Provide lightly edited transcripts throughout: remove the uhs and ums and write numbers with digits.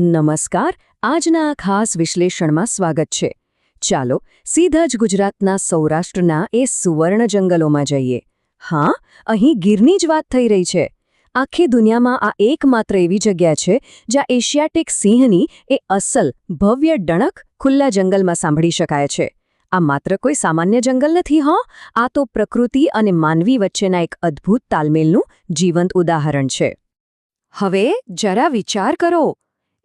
નમસ્કાર, આજના આ ખાસ વિશ્લેષણમાં સ્વાગત છે. ચાલો સીધા જ ગુજરાતના સૌરાષ્ટ્રના એ સુવર્ણ જંગલોમાં જઈએ. હા, અહીં ગીરની જ વાત થઈ રહી છે. આખી દુનિયામાં આ એકમાત્ર એવી જગ્યા છે જ્યાં એશિયાટિક સિંહની એ અસલ, ભવ્ય ડણક ખુલ્લા જંગલમાં સાંભળી શકાય છે. આ માત્ર કોઈ સામાન્ય જંગલ નથી. આ તો પ્રકૃતિ અને માનવી વચ્ચેના એક અદ્ભુત તાલમેલનું જીવંત ઉદાહરણ છે. હવે જરા વિચાર કરો.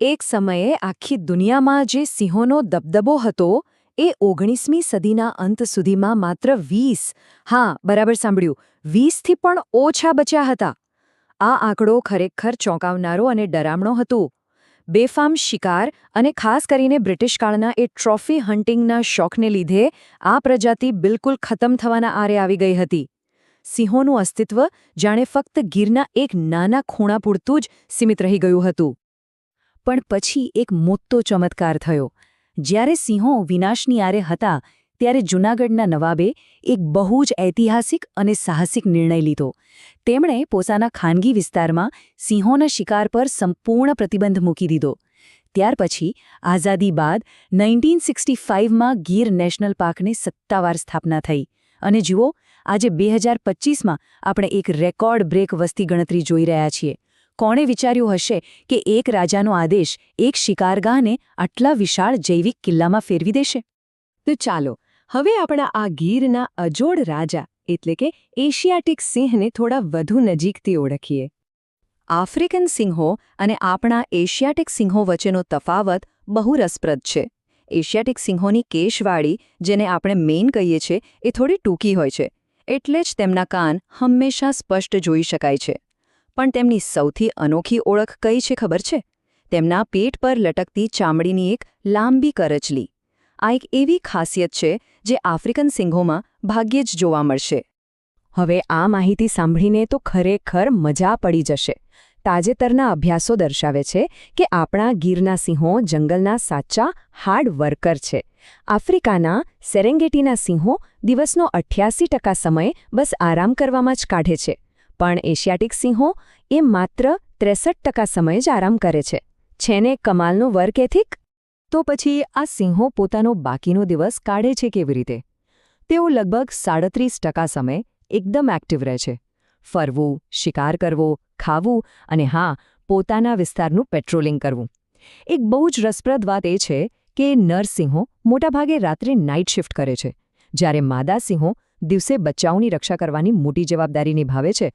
એક સમયે આખી દુનિયામાં જે સિંહોનો દબદબો હતો એ 19મી સદીના અંત સુધીમાં માત્ર 20, હા બરાબર સાંભળ્યું, 20થી પણ ઓછા બચ્યા હતા. આ આંકડો ખરેખર ચોંકાવનારો અને ડરામણો હતો. બેફામ શિકાર અને ખાસ કરીને બ્રિટિશ કાળના એ ટ્રોફી હન્ટિંગના શોખને લીધે આ પ્રજાતિ બિલકુલ ખતમ થવાના આરે આવી ગઈ હતી. સિંહોનું અસ્તિત્વ જાણે ફક્ત ગીરના એક નાના ખૂણા પૂરતું જ સીમિત રહી ગયું હતું. પણ પછી એક મોટો ચમત્કાર થયો. જ્યારે સિંહો વિનાશની આરે હતા ત્યારે જૂનાગઢના નવાબે એક બહુ જ ઐતિહાસિક અને સાહસિક નિર્ણય લીધો. તેમણે પોતાના ખાનગી વિસ્તારમાં સિંહોના શિકાર પર સંપૂર્ણ પ્રતિબંધ મૂકી દીધો. ત્યાર પછી આઝાદી બાદ 1965માં ગીર નેશનલ પાર્કની સત્તાવાર સ્થાપના થઈ. અને જુઓ, આજે 2025માં આપણે એક રેકોર્ડ બ્રેક વસ્તી ગણતરી જોઈ રહ્યા છીએ. કોણે વિચાર્યું હશે કે એક રાજાનો આદેશ એક શિકારગાહને આટલા વિશાળ જૈવિક કિલ્લામાં ફેરવી દેશે? તો ચાલો હવે આપણા આ ગીરના અજોડ રાજા એટલે કે એશિયાટિક સિંહને થોડા વધુ નજીકથી ઓળખીએ. આફ્રિકન સિંહો અને આપણા એશિયાટિક સિંહો વચ્ચેનો તફાવત બહુ રસપ્રદ છે. એશિયાટિક સિંહોની કેશવાળી, જેને આપણે મેન કહીએ છીએ, એ થોડી ટૂંકી હોય છે, એટલે જ તેમના કાન હંમેશા સ્પષ્ટ જોઈ શકાય છે. પણ તેમની સૌથી અનોખી ઓળખ કઈ છે ખબર છે? તેમના પેટ પર લટકતી ચામડીની એક લાંબી કરચલી. આ એક એવી ખાસિયત છે જે આફ્રિકન સિંહોમાં ભાગ્યે જ જોવા મળશે. હવે આ માહિતી સાંભળીને તો ખરેખર મજા પડી જશે. તાજેતરના અભ્યાસો દર્શાવે છે કે આપણા ગીરના સિંહો જંગલના સાચા હાર્ડ વર્કર છે. આફ્રિકાના સેરેંગેટીના સિંહો દિવસનો 88% સમય બસ આરામ કરવામાં જ કાઢે છે. પણ એશિયાટિક સિંહો એ માત્ર 63% સમય જ આરામ કરે છે. છે ને કમાલનું વર્ક એથિક? તો પછી આ સિંહો પોતાનો બાકીનો દિવસ કાઢે છે કેવી રીતે? તેઓ લગભગ 37% સમય એકદમ એક્ટિવ રહે છે. ફરવું, શિકાર કરવો, ખાવું અને હા, પોતાના વિસ્તારનું પેટ્રોલિંગ કરવું. એક બહુ જ રસપ્રદ વાત એ છે કે નરસિંહો મોટાભાગે રાત્રે નાઇટ શિફ્ટ કરે છે, જ્યારે માદા સિંહો દિવસે બચ્ચાઓની રક્ષા કરવાની મોટી જવાબદારી નિભાવે છે.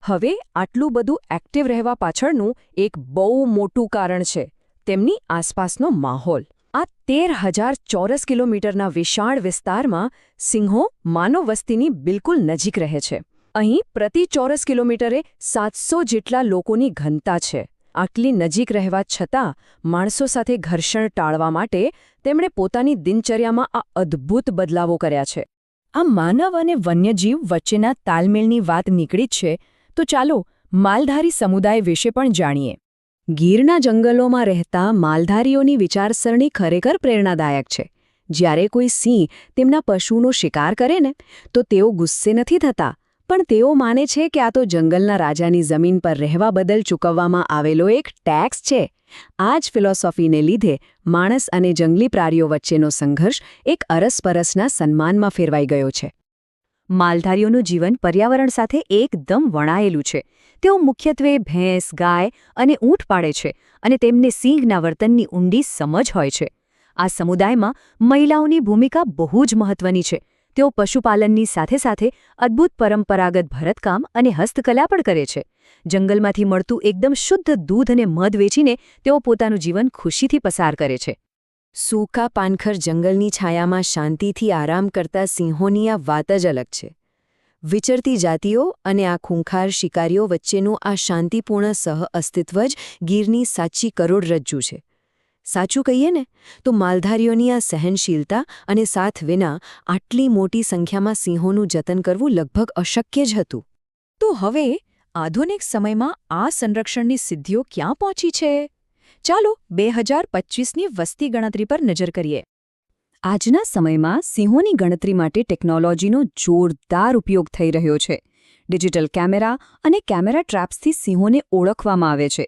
હવે આટલું બધું એક્ટિવ રહેવા પાછળનું એક બહુ મોટું કારણ છે તેમની આસપાસનો માહોલ. આ 13,000 ચોરસ કિલોમીટરના વિશાળ વિસ્તારમાં સિંહો માનવ વસ્તીની બિલકુલ નજીક રહે છે. અહીં પ્રતિ ચોરસ કિલોમીટરે 700 જેટલા લોકોની ઘનતા છે. આટલી નજીક રહેવા છતાં માણસો સાથે ઘર્ષણ ટાળવા માટે તેમણે પોતાની દિનચર્યામાં આ અદ્ભુત બદલાવો કર્યા છે. આ માનવ અને વન્યજીવ વચ્ચેના તાલમેલની વાત નીકળી જ છે, તો ચાલો માલધારી સમુદાય વિશે પણ જાણીએ. ગીરના જંગલોમાં રહેતા માલધારીઓની વિચારસરણી ખરેખર પ્રેરણાદાયક છે. જ્યારે કોઈ સિંહ તેમના પશુનો શિકાર કરે ને, તો તેઓ ગુસ્સે નથી થતા, પણ તેઓ માને છે કે આ તો જંગલના રાજાની જમીન પર રહેવા બદલ ચૂકવવામાં આવેલો એક ટેક્સ છે. આ જ ફિલોસોફીને લીધે માણસ અને જંગલી પ્રાણીઓ વચ્ચેનો સંઘર્ષ એક અરસપરસના સન્માનમાં ફેરવાઈ ગયો છે. માલધારીઓનું જીવન પર્યાવરણ સાથે એકદમ વણાયેલું છે. તેઓ મુખ્યત્વે ભેંસ, ગાય અને ઊંટ પાળે છે અને તેમને સિંહના વર્તનની ઊંડી સમજ હોય છે. આ સમુદાયમાં મહિલાઓની ભૂમિકા બહુ જ મહત્વની છે. તેઓ પશુપાલનની સાથે સાથે અદ્ભુત પરંપરાગત ભરતકામ અને હસ્તકલા પણ કરે છે. જંગલમાંથી મળતું એકદમ શુદ્ધ દૂધ અને મધ વેચીને તેઓ પોતાનું જીવન ખુશીથી પસાર કરે છે. સૂકા પાનખર જંગલની છાયામાં શાંતિથી આરામ કરતા સિંહોની આ વાત જ અલગ છે. વિચરતી જાતિઓ અને આ ખૂંખાર શિકારીઓ વચ્ચેનું આ શાંતિપૂર્ણ સહઅસ્તિત્વ જ ગીરની સાચી કરોડરજ્જુ છે. સાચું કહીએ ને તો માલધારીઓની આ સહનશીલતા અને સાથ વિના આટલી મોટી સંખ્યામાં સિંહોનું જતન કરવું લગભગ અશક્ય જ હતું. તો હવે આધુનિક સમયમાં આ સંરક્ષણની સિદ્ધિઓ ક્યાં પહોંચી છે? ચાલો 2025ની વસ્તી ગણતરી પર નજર કરીએ. આજના સમયમાં સિંહોની ગણતરી માટે ટેકનોલોજીનો જોરદાર ઉપયોગ થઈ રહ્યો છે. ડિજિટલ કેમેરા અને કેમેરા ટ્રેપ્સથી સિંહોને ઓળખવામાં આવે છે.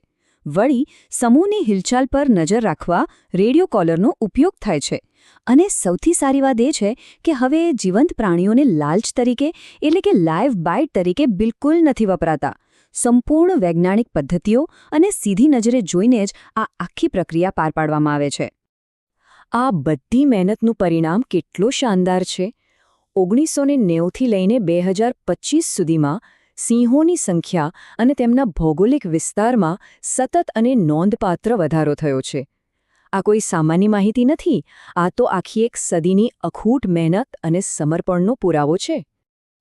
વળી સમૂહની હિલચાલ પર નજર રાખવા રેડિયો કોલરનો ઉપયોગ થાય છે. અને સૌથી સારી વાત એ છે કે હવે જીવંત પ્રાણીઓને લાલચ તરીકે એટલે કે લાઈવ બાઇટ તરીકે બિલકુલ નથી વપરાતા. સંપૂર્ણ વૈજ્ઞાનિક પદ્ધતિઓ અને સીધી નજરે જોઈને જ આ આખી પ્રક્રિયા પાર પાડવામાં આવે છે. આ બધી મહેનતનું પરિણામ કેટલું શાનદાર છે. 1990થી લઈને 2025 સુધીમાં સિંહોની સંખ્યા અને તેમના ભૌગોલિક વિસ્તારમાં સતત અને નોંધપાત્ર વધારો થયો છે. આ કોઈ સામાન્ય માહિતી નથી, આ તો આખી એક સદીની અખૂટ મહેનત અને સમર્પણનો પુરાવો છે.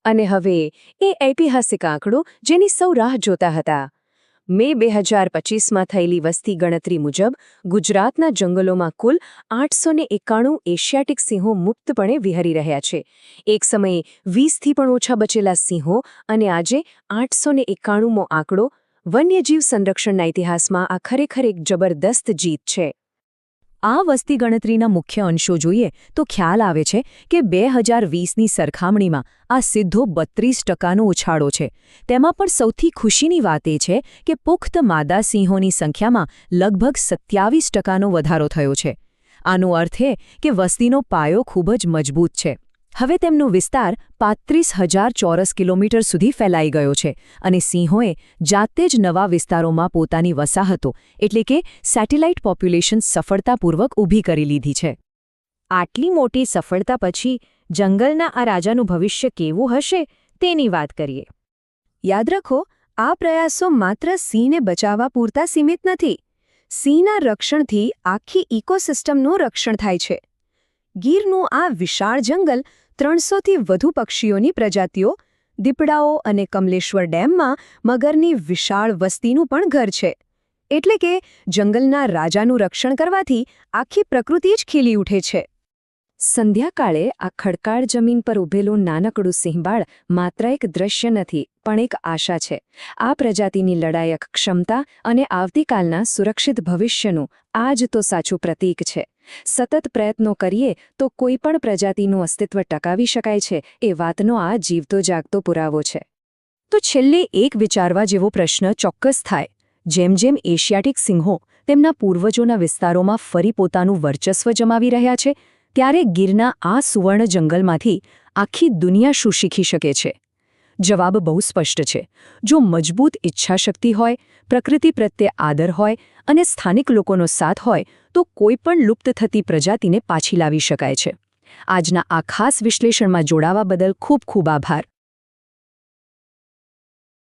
અને હવે એ ઐતિહાસિક આંકડો જેની સૌ રાહ જોતા હતા. મે 2025માં થયેલી વસ્તી ગણતરી મુજબ ગુજરાતના જંગલોમાં કુલ 891 એશિયાટિક સિંહો મુક્તપણે વિહરી રહ્યા છે. એક સમયે 20થી પણ ઓછા બચેલા સિંહો અને આજે 891મો આંકડો. વન્યજીવ સંરક્ષણના ઇતિહાસમાં આ ખરેખર એક જબરદસ્ત જીત છે. આ વસ્તી ગણતરીના મુખ્ય અંશો જોઈએ તો ખ્યાલ આવે છે કે 2020ની સરખામણીમાં આ સીધો 32%નો ઉછાળો છે. તેમાં પણ સૌથી ખુશીની વાત એ છે કે પુખ્ત માદા સિંહોની સંખ્યામાં લગભગ 27%નો વધારો થયો છે. આનો અર્થ એ કે વસ્તીનો પાયો ખૂબ જ મજબૂત છે. હવે તેમનો વિસ્તાર 35,000 ચોરસ કિલોમીટર સુધી ફેલાઈ ગયો છે અને સિંહોએ જાતે જ નવા વિસ્તારોમાં પોતાની વસાહતો એટલે કે સેટેલાઇટ પોપ્યુલેશન સફળતાપૂર્વક ઊભી કરી લીધી છે. આટલી મોટી સફળતા પછી જંગલના આ રાજાનું ભવિષ્ય કેવું હશે તેની વાત કરીએ. યાદ રાખો, આ પ્રયાસો માત્ર સિંહને બચાવવા પૂરતા સીમિત નથી. સિંહના રક્ષણથી આખી ઇકોસિસ્ટમનું રક્ષણ થાય છે. ગીરનું આ વિશાળ જંગલ 300થી વધુ પક્ષીઓની પ્રજાતિઓ, દીપડાઓ અને કમલેશ્વર ડેમમાં મગરની વિશાળ વસ્તીનું પણ ઘર છે. એટલે કે જંગલના રાજાનું રક્ષણ કરવાથી આખી પ્રકૃતિ જ ખીલી ઉઠે છે. સંધ્યાકાળે આ ખડકાળ જમીન પર ઊભેલું નાનકડું સિંહબાળ માત્ર એક દૃશ્ય નથી પણ એક આશા છે. આ પ્રજાતિની લડાયક ક્ષમતા અને આવતીકાલના સુરક્ષિત ભવિષ્યનું આ જ તો સાચું પ્રતીક છે. સતત પ્રયત્નો કરીએ તો કોઈ પણ પ્રજાતિનું અસ્તિત્વ ટકાવી શકાય છે એ વાતનો આ જીવતો જાગતો પુરાવો છે. તો છેલ્લે એક વિચારવા જેવો પ્રશ્ન ચોક્કસ થાય. જેમ જેમ એશિયાટિક સિંહો તેમના પૂર્વજોના વિસ્તારોમાં ફરી પોતાનું વર્ચસ્વ જમાવી રહ્યા છે, ત્યારે ગીરના આ સુવર્ણ જંગલમાંથી આખી દુનિયા શું શીખી શકે છે? જવાબ બહુ સ્પષ્ટ છે. જો મજબૂત ઈચ્છાશક્તિ હોય, પ્રકૃતિ પ્રત્યે આદર હોય અને સ્થાનિક લોકોનો સાથ હોય તો કોઈ પણ લુપ્ત થતી પ્રજાતિને પાછી લાવી શકાય છે. આજના આ ખાસ વિશ્લેષણમાં જોડાવા બદલ ખૂબ ખૂબ આભાર.